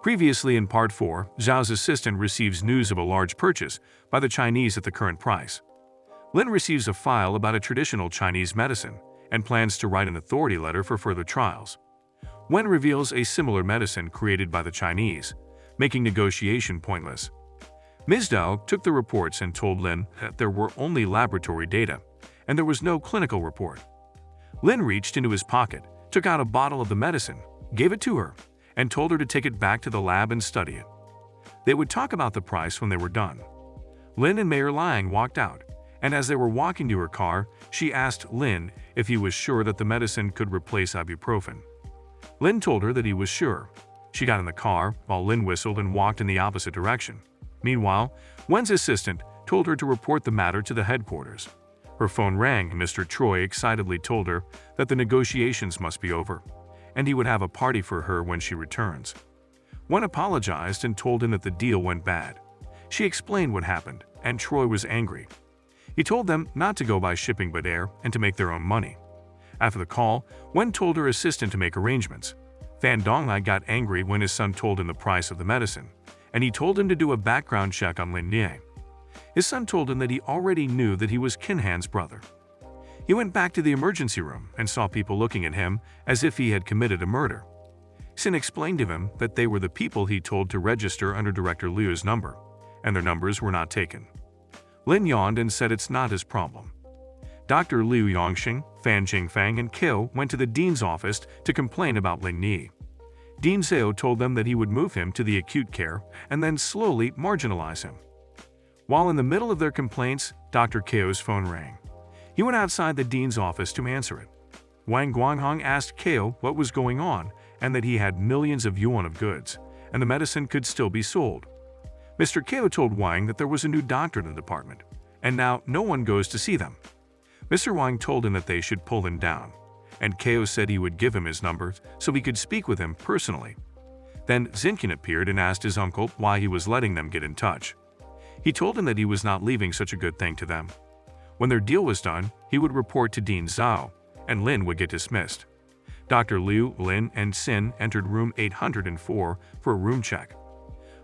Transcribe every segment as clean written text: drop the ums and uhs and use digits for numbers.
Previously in Part 4, Zhao's assistant receives news of a large purchase by the Chinese at the current price. Lin receives a file about a traditional Chinese medicine and plans to write an authority letter for further trials. Wen reveals a similar medicine created by the Chinese, making negotiation pointless. Ms. Dao took the reports and told Lin that there were only laboratory data, and there was no clinical report. Lin reached into his pocket, took out a bottle of the medicine, gave it to her, and told her to take it back to the lab and study it. They would talk about the price when they were done. Lin and Mayor Liang walked out, and as they were walking to her car, she asked Lin if he was sure that the medicine could replace ibuprofen. Lin told her that he was sure. She got in the car, while Lin whistled and walked in the opposite direction. Meanwhile, Wen's assistant told her to report the matter to the headquarters. Her phone rang and Mr. Troy excitedly told her that the negotiations must be over, and he would have a party for her when she returns. Wen apologized and told him that the deal went bad. She explained what happened, and Troy was angry. He told them not to go by shipping but air and to make their own money. After the call, Wen told her assistant to make arrangements. Fan Donglai got angry when his son told him the price of the medicine, and he told him to do a background check on Lin Nie. His son told him that he already knew that he was Qin Han's brother. He went back to the emergency room and saw people looking at him as if he had committed a murder. Sin explained to him that they were the people he told to register under Director Liu's number, and their numbers were not taken. Lin yawned and said it's not his problem. Dr. Liu Yongxing, Fan Jingfang, and Kyo went to the dean's office to complain about Lin Nie. Dean Zhao told them that he would move him to the acute care and then slowly marginalize him. While in the middle of their complaints, Dr. Kyo's phone rang. He went outside the dean's office to answer it. Wang Guanghong asked Kyo what was going on and that he had millions of yuan of goods, and the medicine could still be sold. Mr. Kyo told Wang that there was a new doctor in the department, and now no one goes to see them. Mr. Wang told him that they should pull him down, and Kyo said he would give him his number so he could speak with him personally. Then Zinkin appeared and asked his uncle why he was letting them get in touch. He told him that he was not leaving such a good thing to them. When their deal was done, he would report to Dean Zhao, and Lin would get dismissed. Dr. Liu, Lin, and Sin entered room 804 for a room check.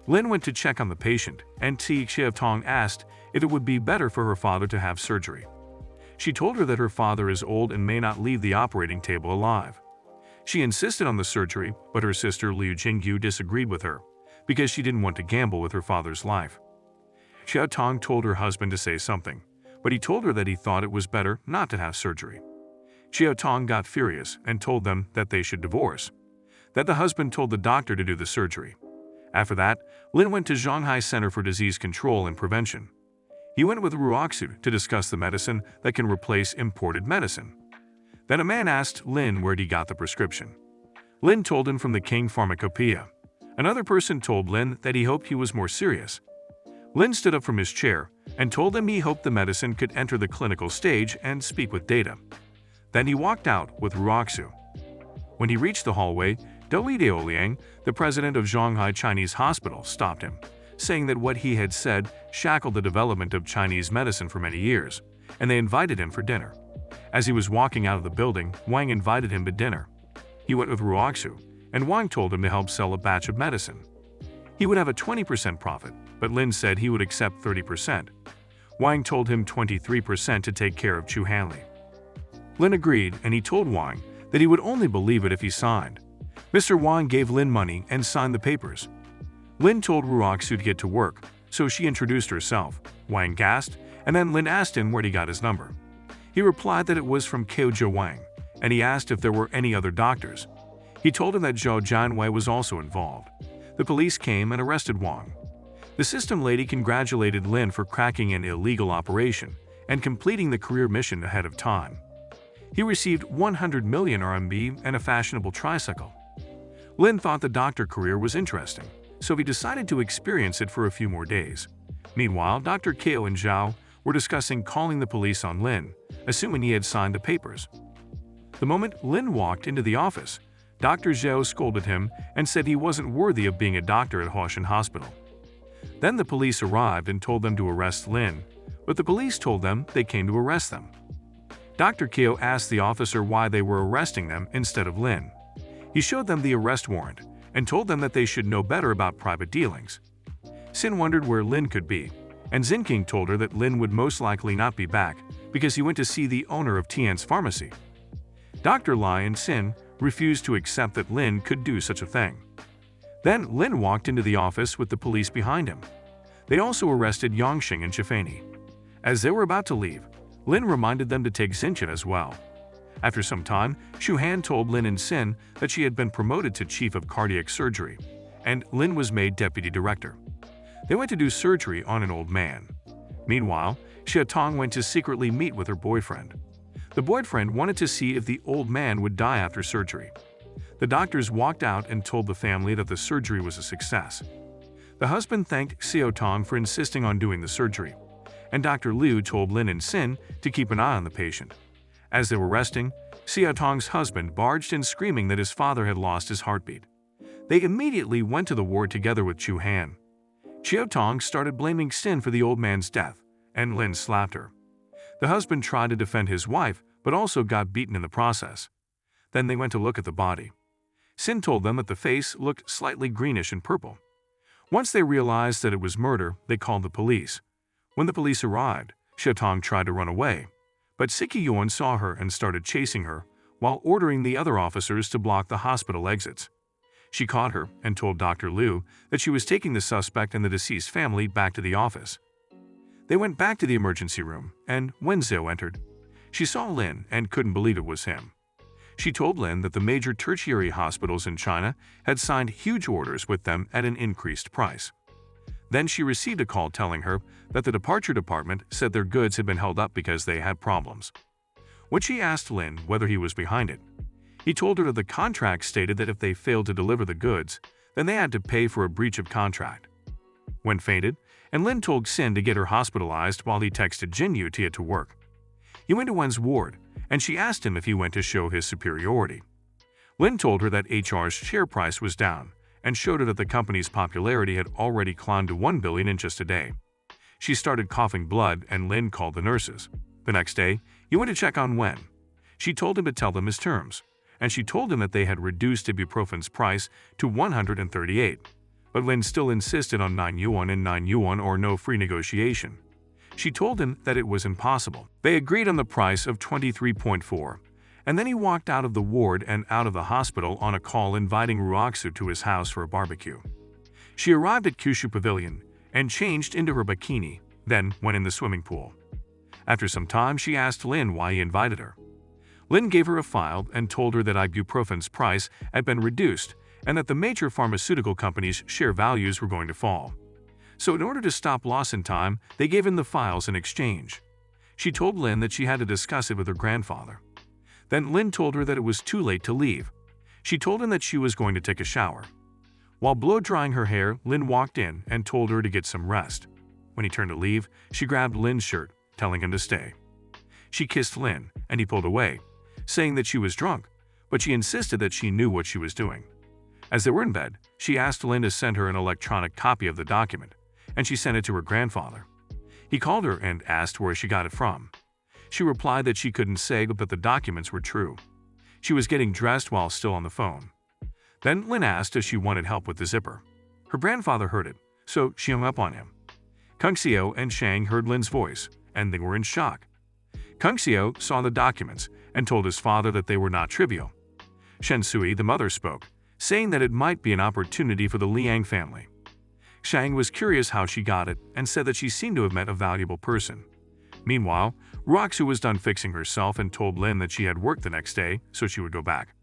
Lin went to check on the patient, and Ti Xiaotong asked if it would be better for her father to have surgery. She told her that her father is old and may not leave the operating table alive. She insisted on the surgery, but her sister Liu Jingyu disagreed with her because she didn't want to gamble with her father's life. Xiaotong told her husband to say something, but he told her that he thought it was better not to have surgery. Xiaotong got furious and told them that they should divorce, that the husband told the doctor to do the surgery. After that, Lin went to Shanghai Center for Disease Control and Prevention. He went with Ruoxu to discuss the medicine that can replace imported medicine. Then a man asked Lin where he got the prescription. Lin told him from the King Pharmacopoeia. Another person told Lin that he hoped he was more serious. Lin stood up from his chair and told them he hoped the medicine could enter the clinical stage and speak with data. Then he walked out with Ruoxu. When he reached the hallway, Dou Liang, the president of Shanghai Chinese Hospital, stopped him, saying that what he had said shackled the development of Chinese medicine for many years, and they invited him for dinner. As he was walking out of the building, Wang invited him to dinner. He went with Ruoxu, and Wang told him to help sell a batch of medicine. He would have a 20% profit, but Lin said he would accept 30%. Wang told him 23% to take care of Chu Hanli. Lin agreed, and he told Wang that he would only believe it if he signed. Mr. Wang gave Lin money and signed the papers. Lin told Ruoxu to get to work, so she introduced herself. Wang gasped, and then Lin asked him where he got his number. He replied that it was from Zhou Wang, and he asked if there were any other doctors. He told him that Zhou Jianwei was also involved. The police came and arrested Wang. The system lady congratulated Lin for cracking an illegal operation and completing the career mission ahead of time. He received 100 million RMB and a fashionable tricycle. Lin thought the doctor career was interesting, so he decided to experience it for a few more days. Meanwhile, Dr. Kyo and Zhao were discussing calling the police on Lin, assuming he had signed the papers. The moment Lin walked into the office, Dr. Zhao scolded him and said he wasn't worthy of being a doctor at Hoshan Hospital. Then the police arrived and told them to arrest Lin, but the police told them they came to arrest them. Dr. Kyo asked the officer why they were arresting them instead of Lin. He showed them the arrest warrant, and told them that they should know better about private dealings. Sin wondered where Lin could be, and Zinking told her that Lin would most likely not be back because he went to see the owner of Tian's pharmacy. Dr. Lai and Sin refused to accept that Lin could do such a thing. Then Lin walked into the office with the police behind him. They also arrested Yongxing and Chifani. As they were about to leave, Lin reminded them to take Xinchen as well. After some time, Xu Han told Lin and Sin that she had been promoted to chief of cardiac surgery, and Lin was made deputy director. They went to do surgery on an old man. Meanwhile, Xia Tong went to secretly meet with her boyfriend. The boyfriend wanted to see if the old man would die after surgery. The doctors walked out and told the family that the surgery was a success. The husband thanked Xiao Tong for insisting on doing the surgery, and Dr. Liu told Lin and Sin to keep an eye on the patient. As they were resting, Xiao Tong's husband barged in screaming that his father had lost his heartbeat. They immediately went to the ward together with Chu Han. Xiao Tong started blaming Sin for the old man's death, and Lin slapped her. The husband tried to defend his wife, but also got beaten in the process. Then they went to look at the body. Sin told them that the face looked slightly greenish and purple. Once they realized that it was murder, they called the police. When the police arrived, Xiao Tong tried to run away, but Siki Yuan saw her and started chasing her, while ordering the other officers to block the hospital exits. She caught her and told Dr. Liu that she was taking the suspect and the deceased family back to the office. They went back to the emergency room, and when Zhou entered, she saw Lin and couldn't believe it was him. She told Lin that the major tertiary hospitals in China had signed huge orders with them at an increased price. Then she received a call telling her that the departure department said their goods had been held up because they had problems. When she asked Lin whether he was behind it, he told her that the contract stated that if they failed to deliver the goods, then they had to pay for a breach of contract. Wen fainted, and Lin told Sin to get her hospitalized while he texted Jinyu to get to work. He went to Wen's ward, and she asked him if he went to show his superiority. Lin told her that HR's share price was down, and showed her that the company's popularity had already climbed to 1 billion in just a day. She started coughing blood, and Lin called the nurses. The next day, he went to check on Wen. She told him to tell them his terms, and she told him that they had reduced ibuprofen's price to 138. But Lin still insisted on 9 yuan and 9 yuan or no free negotiation. She told him that it was impossible. They agreed on the price of 23.4, and then he walked out of the ward and out of the hospital on a call inviting Ruoxu to his house for a barbecue. She arrived at Kyushu Pavilion and changed into her bikini, then went in the swimming pool. After some time, she asked Lin why he invited her. Lin gave her a file and told her that ibuprofen's price had been reduced and that the major pharmaceutical companies' share values were going to fall. So in order to stop loss in time, they gave him the files in exchange. She told Lin that she had to discuss it with her grandfather. Then Lin told her that it was too late to leave. She told him that she was going to take a shower. While blow-drying her hair, Lin walked in and told her to get some rest. When he turned to leave, she grabbed Lin's shirt, telling him to stay. She kissed Lin, and he pulled away, saying that she was drunk, but she insisted that she knew what she was doing. As they were in bed, she asked Lin to send her an electronic copy of the document, and she sent it to her grandfather. He called her and asked where she got it from. She replied that she couldn't say but that the documents were true. She was getting dressed while still on the phone. Then Lin asked if she wanted help with the zipper. Her grandfather heard it, so she hung up on him. Kung Xiao and Shang heard Lin's voice, and they were in shock. Kung Xiao saw the documents and told his father that they were not trivial. Shen Sui, the mother, spoke, saying that it might be an opportunity for the Liang family. Shang was curious how she got it and said that she seemed to have met a valuable person. Meanwhile, Ruoxu was done fixing herself and told Lin that she had work the next day, so she would go back.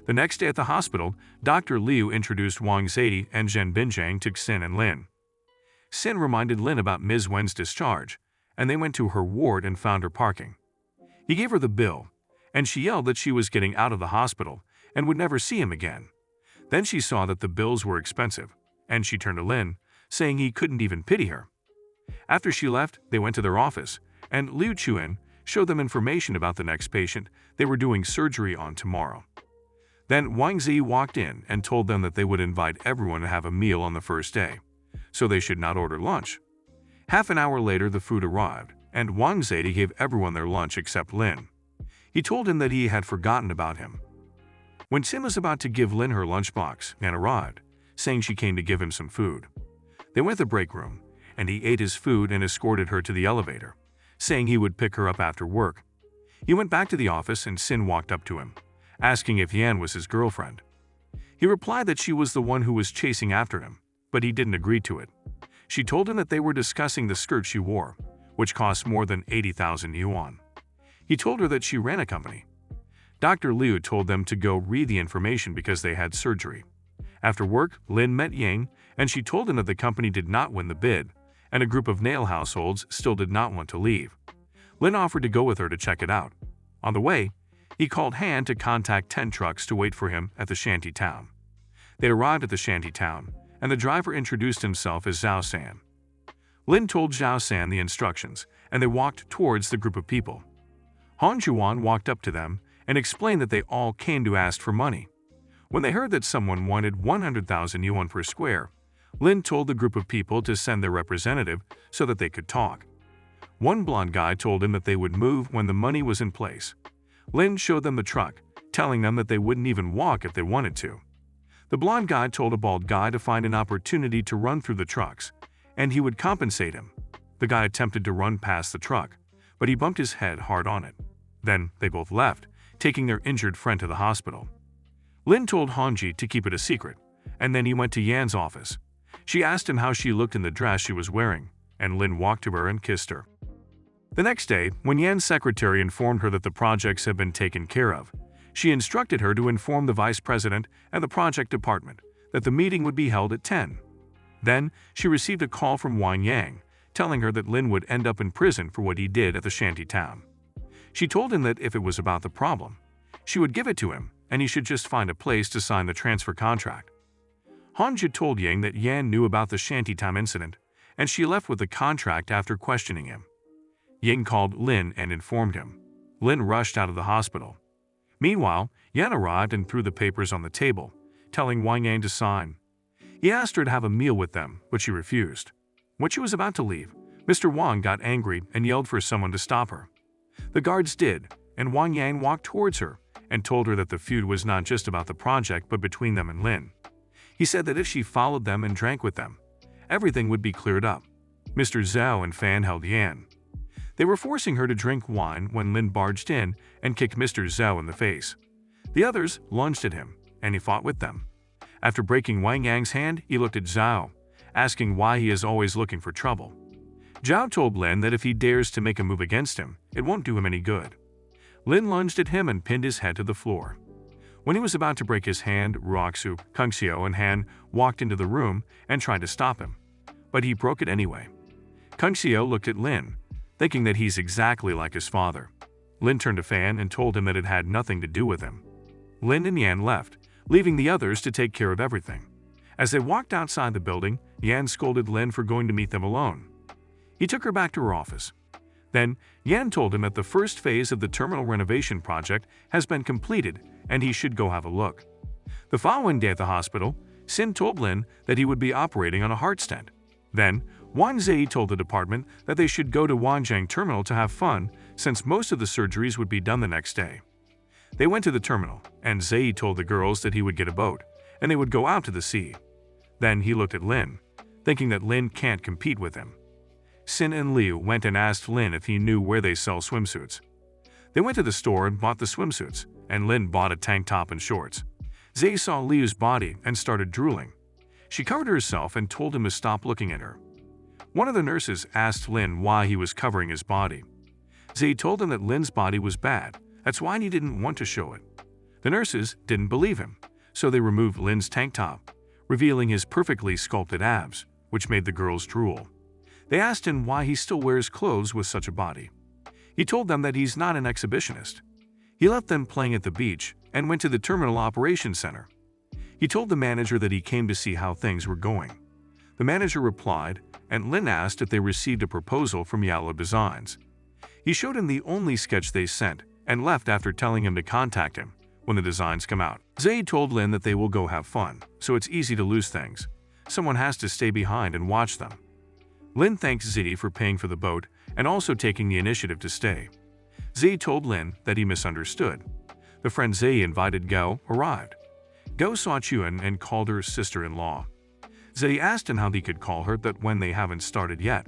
The next day at the hospital, Dr. Liu introduced Wang Zedi and Zhen Binjiang to Xin and Lin. Xin reminded Lin about Ms. Wen's discharge, and they went to her ward and found her parking. He gave her the bill, and she yelled that she was getting out of the hospital and would never see him again. Then she saw that the bills were expensive, and she turned to Lin, saying he couldn't even pity her. After she left, they went to their office, and Liu Chuan showed them information about the next patient they were doing surgery on tomorrow. Then Wang Zi walked in and told them that they would invite everyone to have a meal on the first day, so they should not order lunch. Half an hour later, the food arrived, and Wang Zedi gave everyone their lunch except Lin. He told him that he had forgotten about him. When Sin was about to give Lin her lunchbox, Yan arrived, saying she came to give him some food. They went to the break room, and he ate his food and escorted her to the elevator, saying he would pick her up after work. He went back to the office and Sin walked up to him, asking if Yan was his girlfriend. He replied that she was the one who was chasing after him, but he didn't agree to it. She told him that they were discussing the skirt she wore, which cost more than 80,000 yuan. He told her that she ran a company. Dr. Liu told them to go read the information because they had surgery. After work, Lin met Yang, and she told him that the company did not win the bid, and a group of nail households still did not want to leave. Lin offered to go with her to check it out. On the way, he called Han to contact 10 trucks to wait for him at the shanty town. They arrived at the shanty town, and the driver introduced himself as Zhao San. Lin told Zhao San the instructions, and they walked towards the group of people. Han Juan walked up to them and explained that they all came to ask for money. When they heard that someone wanted 100,000 yuan per square, Lin told the group of people to send their representative so that they could talk. One blonde guy told him that they would move when the money was in place. Lin showed them the truck, telling them that they wouldn't even walk if they wanted to. The blonde guy told a bald guy to find an opportunity to run through the trucks, and he would compensate him. The guy attempted to run past the truck, but he bumped his head hard on it. Then they both left, taking their injured friend to the hospital. Lin told Hanji to keep it a secret, and then he went to Yan's office. She asked him how she looked in the dress she was wearing, and Lin walked to her and kissed her. The next day, when Yan's secretary informed her that the projects had been taken care of, she instructed her to inform the vice president and the project department that the meeting would be held at 10. Then, she received a call from Wang Yang, telling her that Lin would end up in prison for what he did at the shanty town. She told him that if it was about the problem, she would give it to him and he should just find a place to sign the transfer contract. Hanja told Yang that Yan knew about the shantytown incident, and she left with the contract after questioning him. Yang called Lin and informed him. Lin rushed out of the hospital. Meanwhile, Yan arrived and threw the papers on the table, telling Wang Yang to sign. He asked her to have a meal with them, but she refused. When she was about to leave, Mr. Wang got angry and yelled for someone to stop her. The guards did, and Wang Yang walked towards her and told her that the feud was not just about the project but between them and Lin. He said that if she followed them and drank with them, everything would be cleared up. Mr. Zhao and Fan held Yan. They were forcing her to drink wine when Lin barged in and kicked Mr. Zhao in the face. The others lunged at him, and he fought with them. After breaking Wang Yang's hand, he looked at Zhao, asking why he is always looking for trouble. Zhao told Lin that if he dares to make a move against him, it won't do him any good. Lin lunged at him and pinned his head to the floor. When he was about to break his hand, Ruoxu, Kungxiu, and Han walked into the room and tried to stop him, but he broke it anyway. Kungxiu looked at Lin, thinking that he's exactly like his father. Lin turned to Fan and told him that it had nothing to do with him. Lin and Yan left, leaving the others to take care of everything. As they walked outside the building, Yan scolded Lin for going to meet them alone. He took her back to her office. Then, Yan told him that the first phase of the terminal renovation project has been completed and he should go have a look. The following day at the hospital, Sin told Lin that he would be operating on a heart stent. Then, Wan Zei told the department that they should go to Wanjiang Terminal to have fun since most of the surgeries would be done the next day. They went to the terminal, and Zei told the girls that he would get a boat, and they would go out to the sea. Then he looked at Lin, thinking that Lin can't compete with him. Sin and Liu went and asked Lin if he knew where they sell swimsuits. They went to the store and bought the swimsuits, and Lin bought a tank top and shorts. Zei saw Liu's body and started drooling. She covered herself and told him to stop looking at her. One of the nurses asked Lin why he was covering his body. Zei told him that Lin's body was bad, that's why he didn't want to show it. The nurses didn't believe him, so they removed Lin's tank top, revealing his perfectly sculpted abs, which made the girls drool. They asked him why he still wears clothes with such a body. He told them that he's not an exhibitionist. He left them playing at the beach and went to the Terminal Operations Center. He told the manager that he came to see how things were going. The manager replied, and Lin asked if they received a proposal from Yellow Designs. He showed him the only sketch they sent and left after telling him to contact him when the designs come out. Zei told Lin that they will go have fun, so it's easy to lose things. Someone has to stay behind and watch them. Lin thanked Zei for paying for the boat and also taking the initiative to stay. Zei told Lin that he misunderstood. The friend Zay invited Go arrived. Go saw Chuan and called her sister-in-law. Zay asked him how he could call her that when they haven't started yet.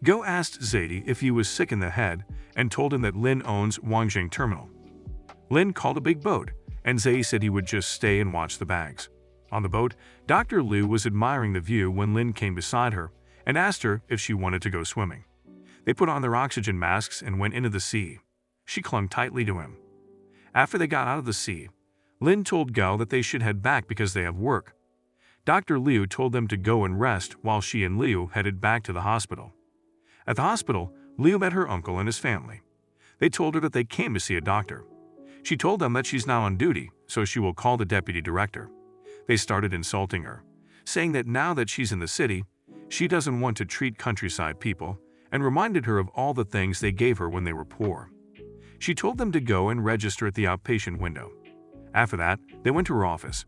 Go asked Zay if he was sick in the head and told him that Lin owns Wangjing Terminal. Lin called a big boat, and Zay said he would just stay and watch the bags. On the boat, Dr. Liu was admiring the view when Lin came beside her and asked her if she wanted to go swimming. They put on their oxygen masks and went into the sea. She clung tightly to him. After they got out of the sea, Lin told Gao that they should head back because they have work. Dr. Liu told them to go and rest while she and Liu headed back to the hospital. At the hospital, Liu met her uncle and his family. They told her that they came to see a doctor. She told them that she's now on duty, so she will call the deputy director. They started insulting her, saying that now that she's in the city, she doesn't want to treat countryside people, and reminded her of all the things they gave her when they were poor. She told them to go and register at the outpatient window. After that, they went to her office.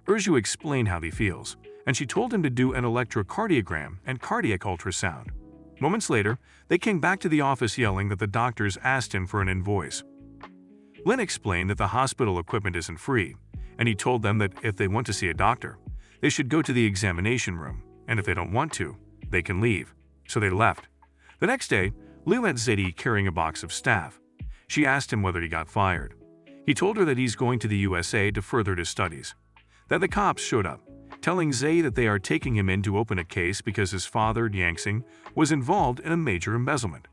Urju explained how he feels, and she told him to do an electrocardiogram and cardiac ultrasound. Moments later, they came back to the office yelling that the doctors asked him for an invoice. Lin explained that the hospital equipment isn't free, and he told them that if they want to see a doctor, they should go to the examination room, and if they don't want to, they can leave. So they left. The next day, Liu met Zeddy carrying a box of staff. She asked him whether he got fired. He told her that he's going to the USA to further his studies. Then the cops showed up, telling Zay that they are taking him in to open a case because his father, Yangxing, was involved in a major embezzlement.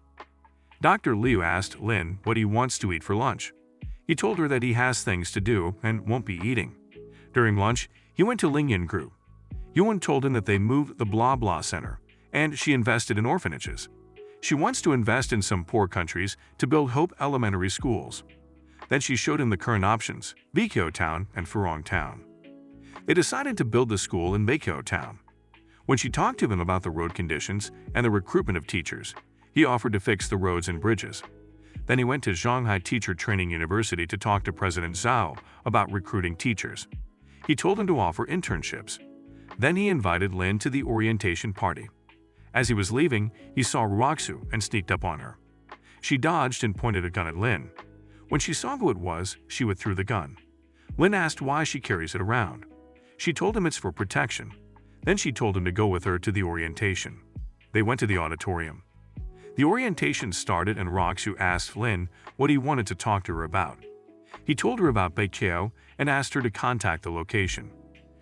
Dr. Liu asked Lin what he wants to eat for lunch. He told her that he has things to do and won't be eating. During lunch, he went to Lingyan Group. Yuan told him that they moved the Blah Blah Center, and she invested in orphanages. She wants to invest in some poor countries to build Hope Elementary Schools. Then she showed him the current options, Baekyo Town and Furong Town. They decided to build the school in Baekyo Town. When she talked to him about the road conditions and the recruitment of teachers, he offered to fix the roads and bridges. Then he went to Shanghai Teacher Training University to talk to President Zhao about recruiting teachers. He told him to offer internships. Then he invited Lin to the orientation party. As he was leaving, he saw Roxu and sneaked up on her. She dodged and pointed a gun at Lin. When she saw who it was, she withdrew the gun. Lin asked why she carries it around. She told him it's for protection. Then she told him to go with her to the orientation. They went to the auditorium. The orientation started and Roxu asked Lin what he wanted to talk to her about. He told her about Baekyo and asked her to contact the location.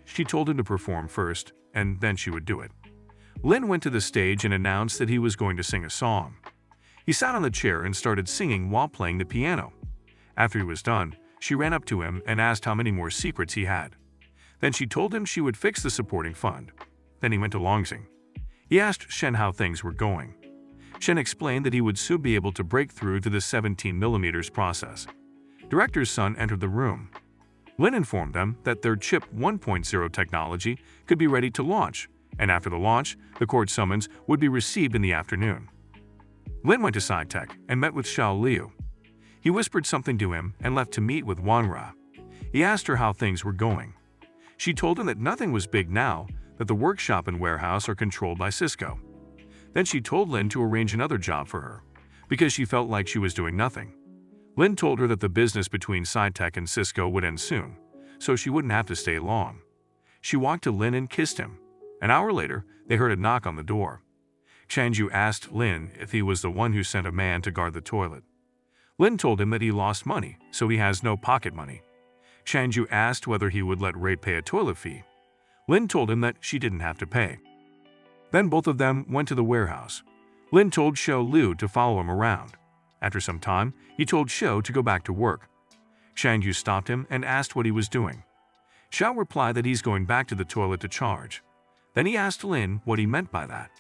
She told him to perform first, and then she would do it. Lin went to the stage and announced that he was going to sing a song. He sat on the chair and started singing while playing the piano. After he was done, she ran up to him and asked how many more secrets he had. Then she told him she would fix the supporting fund. Then he went to Longxing. He asked Shen how things were going. Shen explained that he would soon be able to break through to the 17mm process. Director's son entered the room. Lin informed them that their Chip 1.0 technology could be ready to launch, and after the launch, the court summons would be received in the afternoon. Lin went to SciTech and met with Xiao Liu. He whispered something to him and left to meet with Wanra. He asked her how things were going. She told him that nothing was big now, that the workshop and warehouse are controlled by Cisco. Then she told Lin to arrange another job for her, because she felt like she was doing nothing. Lin told her that the business between SciTech and Cisco would end soon, so she wouldn't have to stay long. She walked to Lin and kissed him. An hour later, they heard a knock on the door. Chanju asked Lin if he was the one who sent a man to guard the toilet. Lin told him that he lost money, so he has no pocket money. Chanju asked whether he would let Ray pay a toilet fee. Lin told him that she didn't have to pay. Then both of them went to the warehouse. Lin told Xiao Liu to follow him around. After some time, he told Xiao to go back to work. Chanju stopped him and asked what he was doing. Xiao replied that he's going back to the toilet to charge. Then he asked Lin what he meant by that.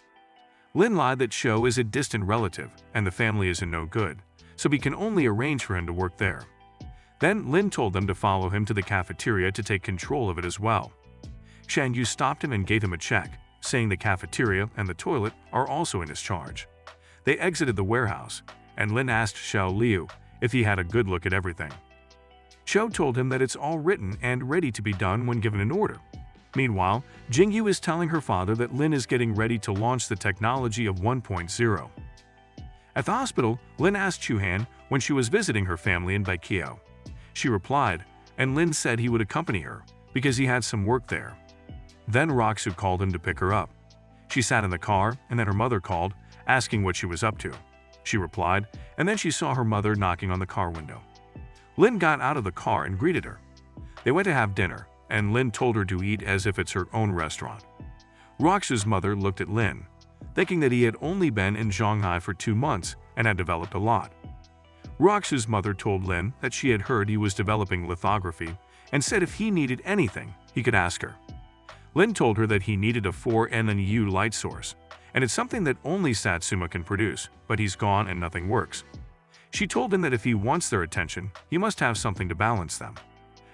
Lin lied that Xiao is a distant relative and the family is in no good, so he can only arrange for him to work there. Then Lin told them to follow him to the cafeteria to take control of it as well. Chanyu stopped him and gave him a check, saying the cafeteria and the toilet are also in his charge. They exited the warehouse, and Lin asked Xiao Liu if he had a good look at everything. Xiao told him that it's all written and ready to be done when given an order. Meanwhile, Jingyu is telling her father that Lin is getting ready to launch the technology of 1.0. At the hospital, Lin asked Chuhan when she was visiting her family in Baekyo. She replied, and Lin said he would accompany her because he had some work there. Then Roxu called him to pick her up. She sat in the car, and then her mother called, asking what she was up to. She replied, and then she saw her mother knocking on the car window. Lin got out of the car and greeted her. They went to have dinner, and Lin told her to eat as if it's her own restaurant. Roxu's mother looked at Lin, thinking that he had only been in Shanghai for 2 months and had developed a lot. Roxu's mother told Lin that she had heard he was developing lithography and said if he needed anything, he could ask her. Lin told her that he needed a 4nU light source, and it's something that only Satsuma can produce, but he's gone and nothing works. She told him that if he wants their attention, he must have something to balance them.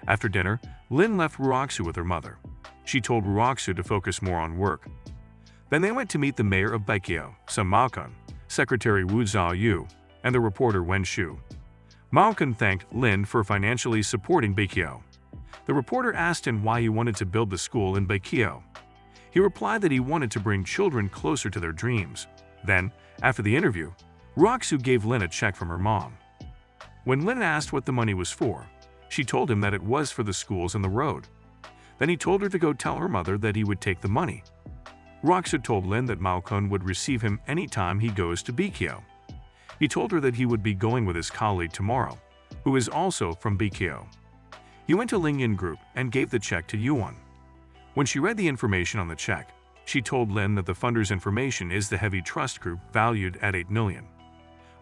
After dinner, Lin left Roxu with her mother. She told Roxu to focus more on work. Then they went to meet the mayor of Baekje, Sun Maokun, Secretary Wu Zhaoyu, and the reporter Wen Shu. Maokun thanked Lin for financially supporting Baekje. The reporter asked him why he wanted to build the school in Baekje. He replied that he wanted to bring children closer to their dreams. Then, after the interview, Roxu gave Lin a check from her mom. When Lin asked what the money was for, she told him that it was for the schools and the road. Then he told her to go tell her mother that he would take the money. Roxu told Lin that Maokun would receive him anytime he goes to Baekje. He told her that he would be going with his colleague tomorrow, who is also from Baekje. He went to Lingyan Group and gave the check to Yuan. When she read the information on the check, she told Lin that the funder's information is the Heavy Trust Group valued at 8 million.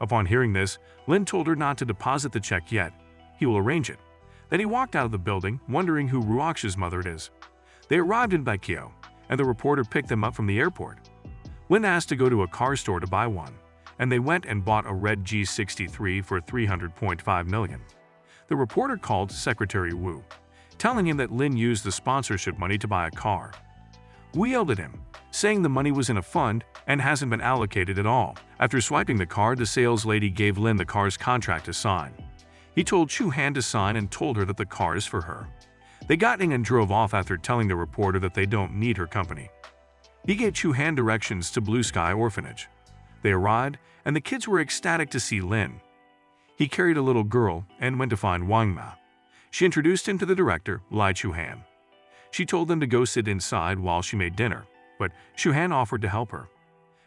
Upon hearing this, Lin told her not to deposit the check yet. He will arrange it. Then he walked out of the building, wondering who Roxu's mother is. They arrived in Baekje, and the reporter picked them up from the airport. Lin asked to go to a car store to buy one, and they went and bought a red G63 for 300.5 million. The reporter called Secretary Wu, telling him that Lin used the sponsorship money to buy a car. Wu yelled at him, saying the money was in a fund and hasn't been allocated at all. After swiping the card, the sales lady gave Lin the car's contract to sign. He told Chu Han to sign and told her that the car is for her. They got in and drove off after telling the reporter that they don't need her company. He gave Chu Han directions to Blue Sky Orphanage. They arrived, and the kids were ecstatic to see Lin. He carried a little girl and went to find Wang Ma. She introduced him to the director, Lai Chu-han. She told them to go sit inside while she made dinner, but Chu-han offered to help her.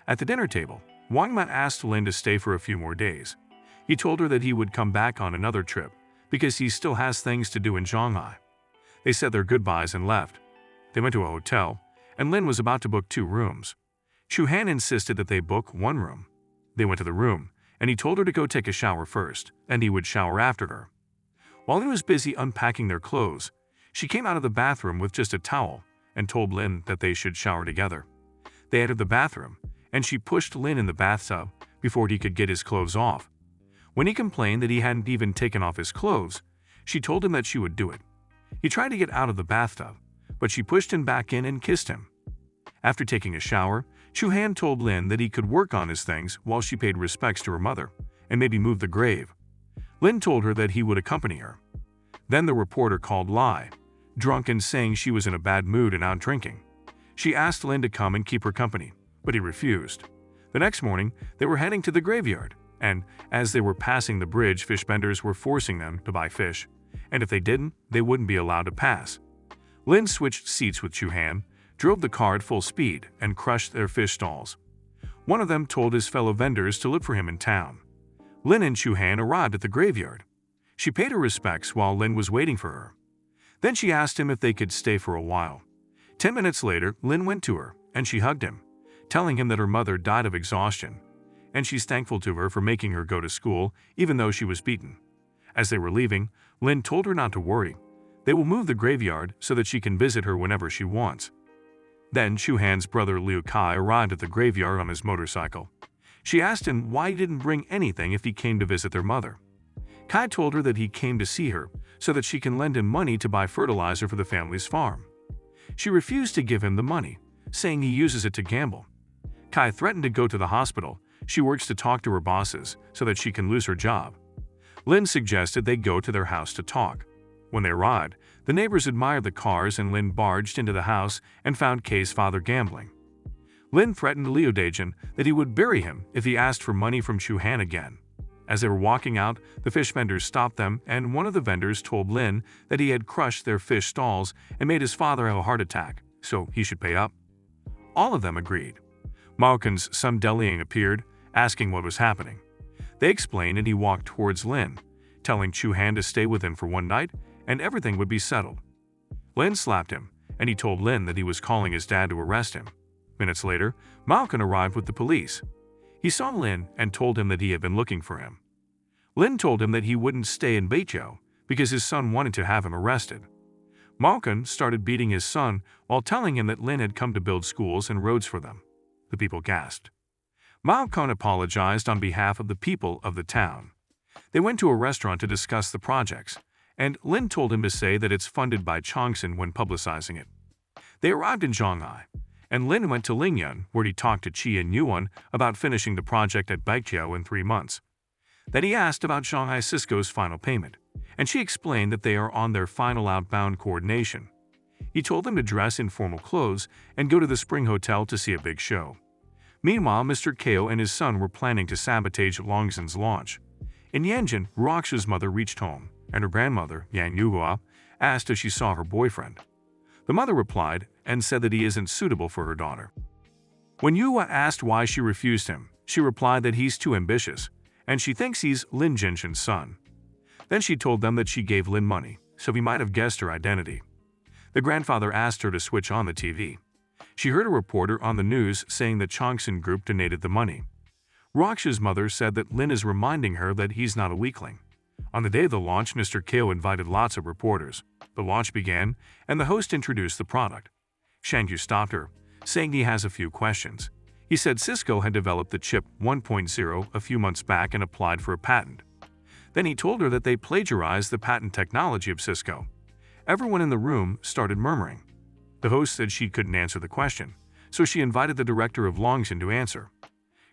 At the dinner table, Wang Ma asked Lin to stay for a few more days. He told her that he would come back on another trip because he still has things to do in Shanghai. They said their goodbyes and left. They went to a hotel, and Lin was about to book 2 rooms. Chu-han insisted that they book 1 room. They went to the room, and he told her to go take a shower first, and he would shower after her. While he was busy unpacking their clothes, she came out of the bathroom with just a towel and told Lin that they should shower together. They entered the bathroom, and she pushed Lin in the bathtub before he could get his clothes off. When he complained that he hadn't even taken off his clothes, she told him that she would do it. He tried to get out of the bathtub, but she pushed him back in and kissed him. After taking a shower, Chu-han told Lin that he could work on his things while she paid respects to her mother and maybe move the grave. Lin told her that he would accompany her. Then the reporter called Lai, drunk and saying she was in a bad mood and out drinking. She asked Lin to come and keep her company, but he refused. The next morning, they were heading to the graveyard, and as they were passing the bridge, fish vendors were forcing them to buy fish, and if they didn't, they wouldn't be allowed to pass. Lin switched seats with Chu-han, drove the car at full speed, and crushed their fish stalls. One of them told his fellow vendors to look for him in town. Lin and Chu-han arrived at the graveyard. She paid her respects while Lin was waiting for her. Then she asked him if they could stay for a while. 10 minutes later, Lin went to her, and she hugged him, telling him that her mother died of exhaustion, and she's thankful to her for making her go to school even though she was beaten. As they were leaving, Lin told her not to worry. They will move the graveyard so that she can visit her whenever she wants. Then Chu-han's brother Liu Kai arrived at the graveyard on his motorcycle. She asked him why he didn't bring anything if he came to visit their mother. Kai told her that he came to see her so that she can lend him money to buy fertilizer for the family's farm. She refused to give him the money, saying he uses it to gamble. Kai threatened to go to the hospital. She works to talk to her bosses so that she can lose her job. Lin suggested they go to their house to talk. When they arrived, the neighbors admired the cars and Lin barged into the house and found Kai's father gambling. Lin threatened Liu Daijun that he would bury him if he asked for money from Chu-han again. As they were walking out, the fish vendors stopped them, and one of the vendors told Lin that he had crushed their fish stalls and made his father have a heart attack, so he should pay up. All of them agreed. Malkin's son Deliang appeared, asking what was happening. They explained, and he walked towards Lin, telling Chu Han to stay with him for one night and everything would be settled. Lin slapped him, and he told Lin that he was calling his dad to arrest him. Minutes later, Malkin arrived with the police. He saw Lin and told him that he had been looking for him. Lin told him that he wouldn't stay in Beijiao because his son wanted to have him arrested. Malkin started beating his son while telling him that Lin had come to build schools and roads for them. The people gasped. Malkin apologized on behalf of the people of the town. They went to a restaurant to discuss the projects, and Lin told him to say that it's funded by Chongqing when publicizing it. They arrived in Shanghai, and Lin went to Lingyun, where he talked to Qi and Yuan about finishing the project at Baijiao in 3 months. Then he asked about Shanghai Cisco's final payment, and she explained that they are on their final outbound coordination. He told them to dress in formal clothes and go to the Spring Hotel to see a big show. Meanwhile, Mr. Kao and his son were planning to sabotage Longzhen's launch. In Yanjin, Ruoxu's mother reached home, and her grandmother, Yang Yuhua, asked if she saw her boyfriend. The mother replied and said that he isn't suitable for her daughter. When Yuhua asked why she refused him, she replied that he's too ambitious, and she thinks he's Lin Jinshin's son. Then she told them that she gave Lin money, so he might have guessed her identity. The grandfather asked her to switch on the TV. She heard a reporter on the news saying that Chongqing Group donated the money. Ruoxu's mother said that Lin is reminding her that he's not a weakling. On the day of the launch, Mr. Kao invited lots of reporters. The launch began, and the host introduced the product. Shangyu stopped her, saying he has a few questions. He said Cisco had developed the chip 1.0 a few months back and applied for a patent. Then he told her that they plagiarized the patent technology of Cisco. Everyone in the room started murmuring. The host said she couldn't answer the question, so she invited the director of Longzhen to answer.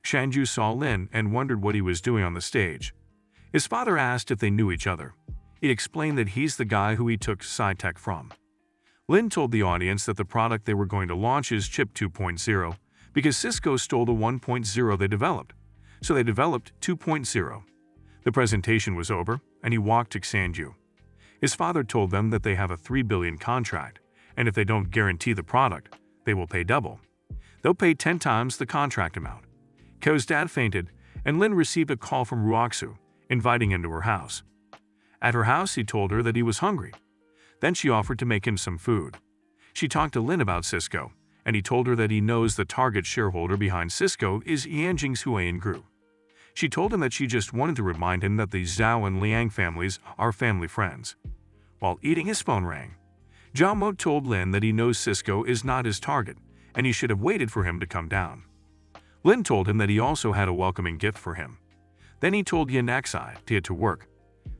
Shangyu saw Lin and wondered what he was doing on the stage. His father asked if they knew each other. He explained that he's the guy who he took SciTech from. Lin told the audience that the product they were going to launch is Chip 2.0 because Cisco stole the 1.0 they developed, so they developed 2.0. The presentation was over, and he walked to Xanju. His father told them that they have a 3 billion contract, and if they don't guarantee the product, they will pay double. They'll pay 10 times the contract amount. Ko's dad fainted, and Lin received a call from Ruoxu, inviting him to her house. At her house, he told her that he was hungry. Then she offered to make him some food. She talked to Lin about Cisco, and he told her that he knows the target shareholder behind Cisco is Yanjing's Huayan Group. She told him that she just wanted to remind him that the Zhao and Liang families are family friends. While eating, his phone rang. Zhao Mo told Lin that he knows Cisco is not his target, and he should have waited for him to come down. Lin told him that he also had a welcoming gift for him. Then he told Yin Xi to get to work.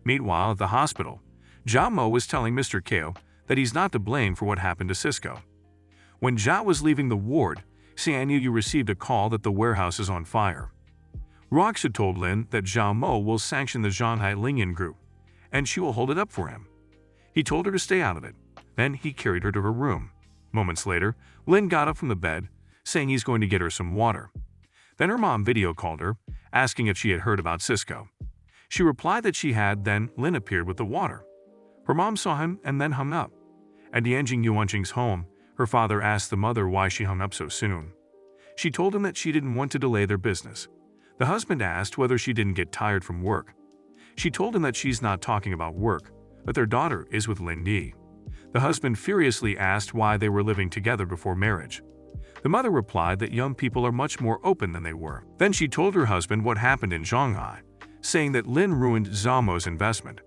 Meanwhile, at the hospital, Zhao Mo was telling Mr. Kao that he's not to blame for what happened to Cisco. When Zhao was leaving the ward, Xian Yu received a call that the warehouse is on fire. Ruoxu told Lin that Zhao Mo will sanction the Shanghai Lingyun Group, and she will hold it up for him. He told her to stay out of it. Then he carried her to her room. Moments later, Lin got up from the bed, saying he's going to get her some water. Then her mom video called her, asking if she had heard about Cisco. She replied that she had. Then Lin appeared with the water. Her mom saw him and then hung up. At Yanjing Yuanqing's home, her father asked the mother why she hung up so soon. She told him that she didn't want to delay their business. The husband asked whether she didn't get tired from work. She told him that she's not talking about work, but their daughter is with Lin Yi. The husband furiously asked why they were living together before marriage. The mother replied that young people are much more open than they were. Then she told her husband what happened in Shanghai, saying that Lin ruined Zhao Mo's investment.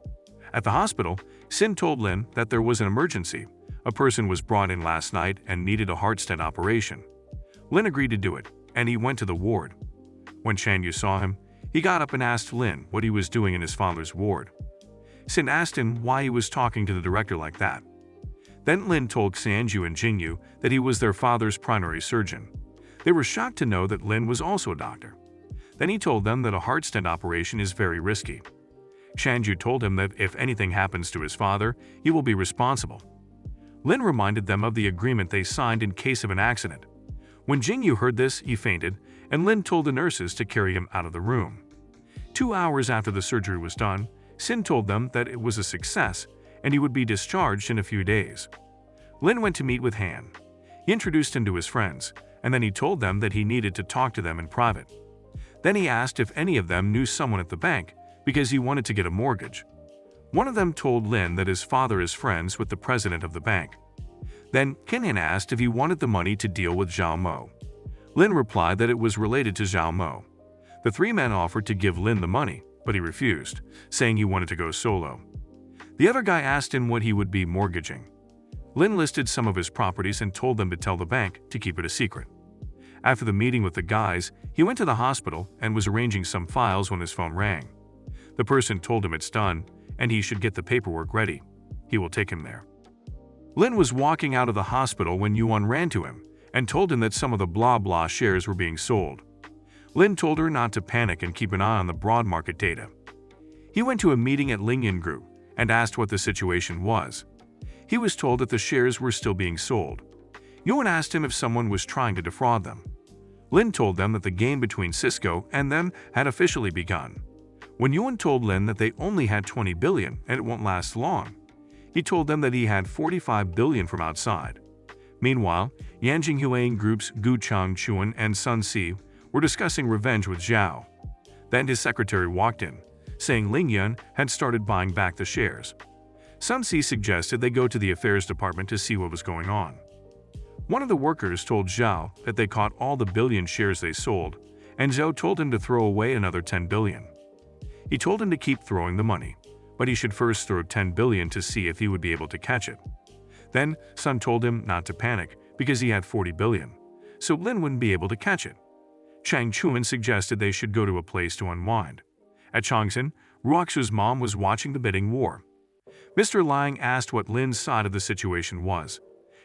At the hospital, Xin told Lin that there was an emergency. A person was brought in last night and needed a heart stent operation. Lin agreed to do it, and he went to the ward. When Shanyu saw him, he got up and asked Lin what he was doing in his father's ward. Xin asked him why he was talking to the director like that. Then Lin told Xianju and Jingyu that he was their father's primary surgeon. They were shocked to know that Lin was also a doctor. Then he told them that a heart stent operation is very risky. Shanju told him that if anything happens to his father, he will be responsible. Lin reminded them of the agreement they signed in case of an accident. When Jingyu heard this, he fainted, and Lin told the nurses to carry him out of the room. 2 hours after the surgery was done, Sin told them that it was a success and he would be discharged in a few days. Lin went to meet with Han. He introduced him to his friends, and then he told them that he needed to talk to them in private. Then he asked if any of them knew someone at the bank because he wanted to get a mortgage. One of them told Lin that his father is friends with the president of the bank. Then Kinhan asked if he wanted the money to deal with Zhao Mo. Lin replied that it was related to Zhao Mo. The three men offered to give Lin the money, but he refused, saying he wanted to go solo. The other guy asked him what he would be mortgaging. Lin listed some of his properties and told them to tell the bank to keep it a secret. After the meeting with the guys, he went to the hospital and was arranging some files when his phone rang. The person told him it's done and he should get the paperwork ready. He will take him there. Lin was walking out of the hospital when Yuan ran to him and told him that some of the blah blah shares were being sold. Lin told her not to panic and keep an eye on the broad market data. He went to a meeting at Lingyan Group and asked what the situation was. He was told that the shares were still being sold. Yuan asked him if someone was trying to defraud them. Lin told them that the game between Cisco and them had officially begun. When Yuan told Lin that they only had 20 billion and it won't last long, he told them that he had 45 billion from outside. Meanwhile, Yanjing Huang Group's Gu Changchuan and Sun Si were discussing revenge with Zhao. Then his secretary walked in, saying Lingyun had started buying back the shares. Sun Si suggested they go to the affairs department to see what was going on. One of the workers told Zhao that they caught all the billion shares they sold, and Zhao told him to throw away another 10 billion. He told him to keep throwing the money, but he should first throw 10 billion to see if he would be able to catch it. Then Sun told him not to panic because he had 40 billion, so Lin wouldn't be able to catch it. Chang Chuan suggested they should go to a place to unwind. At Changsan, Ruoxu's mom was watching the bidding war. Mr. Liang asked what Lin's side of the situation was.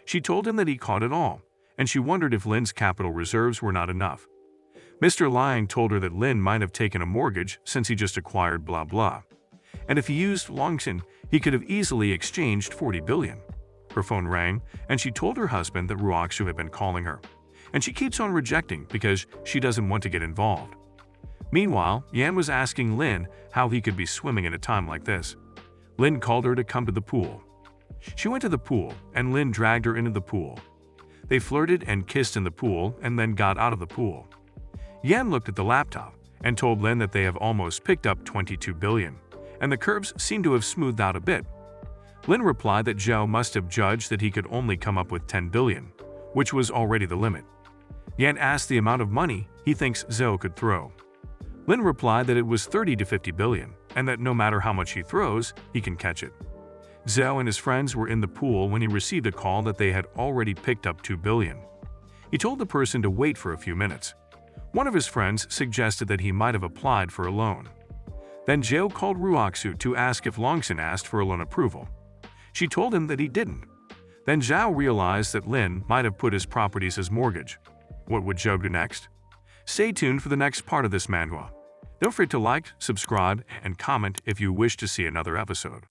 She told him that he caught it all, and she wondered if Lin's capital reserves were not enough. Mr. Liang told her that Lin might have taken a mortgage since he just acquired blah blah, and if he used Longxin, he could have easily exchanged 40 billion. Her phone rang, and she told her husband that Ruoxu had been calling her, and she keeps on rejecting because she doesn't want to get involved. Meanwhile, Yan was asking Lin how he could be swimming at a time like this. Lin called her to come to the pool. She went to the pool, and Lin dragged her into the pool. They flirted and kissed in the pool and then got out of the pool. Yan looked at the laptop and told Lin that they have almost picked up 22 billion, and the curves seem to have smoothed out a bit. Lin replied that Zhao must have judged that he could only come up with 10 billion, which was already the limit. Yan asked the amount of money he thinks Zhao could throw. Lin replied that it was 30 to 50 billion, and that no matter how much he throws, he can catch it. Zhao and his friends were in the pool when he received a call that they had already picked up 2 billion. He told the person to wait for a few minutes. One of his friends suggested that he might have applied for a loan. Then Zhao called Ruoxu to ask if Longxin asked for a loan approval. She told him that he didn't. Then Zhao realized that Lin might have put his properties as mortgage. What would Zhao do next? Stay tuned for the next part of this manhwa. Don't forget to like, subscribe, and comment if you wish to see another episode.